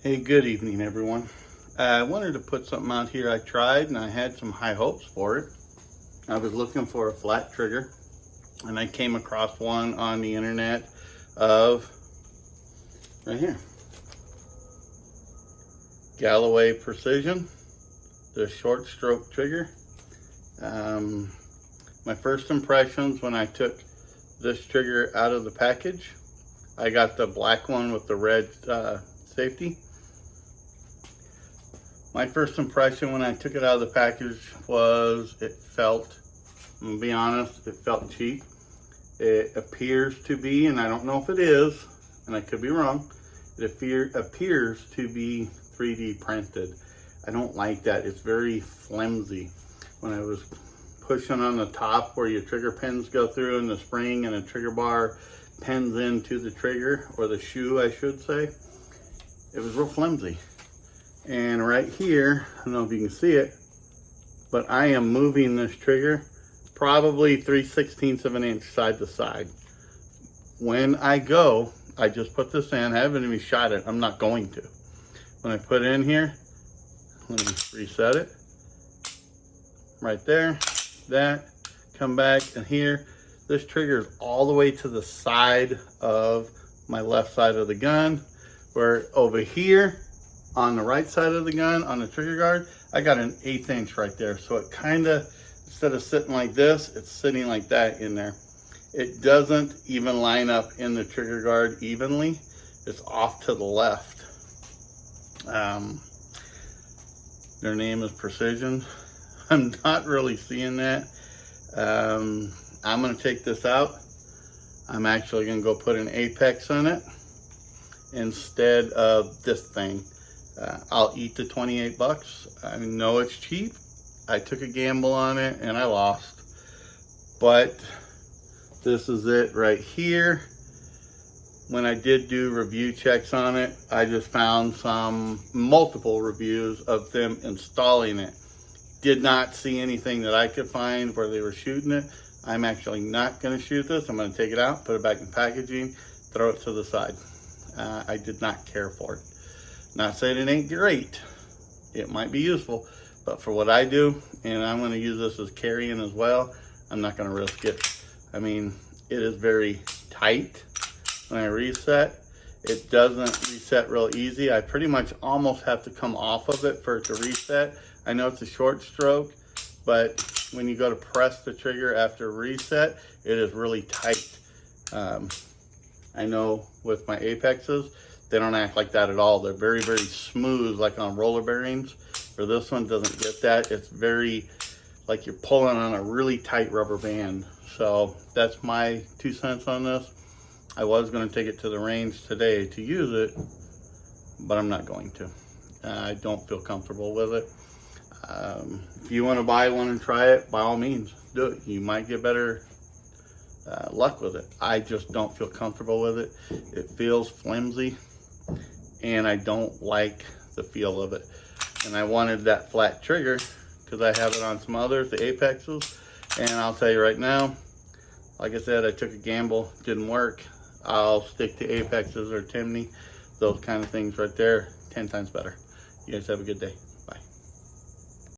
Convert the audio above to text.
Hey, good evening, everyone. I wanted to put something out here I tried, and I had some high hopes for it. I was looking for a flat trigger, and I came across one on the internet of, right here, Galloway Precision, the short stroke trigger. My first impressions when I took this trigger out of the package, I got the black one with the red safety. My first impression when I took it out of the package was it felt, I'm gonna be honest, it felt cheap. It appears to be, and I don't know if it is, and I could be wrong, it appears to be 3D printed. I don't like that. It's very flimsy. When I was pushing on the top where your trigger pins go through and the spring and the trigger bar pins into the trigger, or the shoe I should say, it was real flimsy. And right here, I don't know if you can see it, but I am moving this trigger probably 3/16 of an inch side to side. When I go, I just put this in, I haven't even shot it, I'm not going to. When I put it in here, let me reset it. Right there, that, come back, and here, this trigger is all the way to the side of my left side of the gun, where over here, on the right side of the gun, on the trigger guard, I got an 1/8 inch right there. So it kind of, instead of sitting like this, it's sitting like that in there. It doesn't even line up in the trigger guard evenly. It's off to the left. Their name is Precision. I'm not really seeing that. I'm gonna take this out. I'm actually gonna go put an Apex in it instead of this thing. I'll eat the 28 bucks. I know it's cheap. I took a gamble on it and I lost. But this is it right here. When I did do review checks on it, I just found multiple reviews of them installing it. Did not see anything that I could find where they were shooting it. I'm actually not gonna shoot this. I'm gonna take it out, put it back in packaging, throw it to the side. I did not care for it. Not saying it ain't great. It might be useful, but for what I do, and I'm gonna use this as carrying as well, I'm not gonna risk it. I mean, it is very tight. When I reset, it doesn't reset real easy. I pretty much almost have to come off of it for it to reset. I know it's a short stroke, but when you go to press the trigger after reset, it is really tight. I know with my Apexes, they don't act like that at all. They're very, very smooth, like on roller bearings. For this one, doesn't get that. It's very, like you're pulling on a really tight rubber band. So that's my 2 cents on this. I was gonna take it to the range today to use it, but I'm not going to. I don't feel comfortable with it. If you wanna buy one and try it, by all means, do it. You might get better luck with it. I just don't feel comfortable with it. It feels flimsy, and I don't like the feel of it. And I wanted that flat trigger because I have it on some others, the Apexes, and I'll tell you right now, like I said, I took a gamble, didn't work. I'll stick to Apexes or Timney, those kind of things right there, 10 times better. You guys have a good day.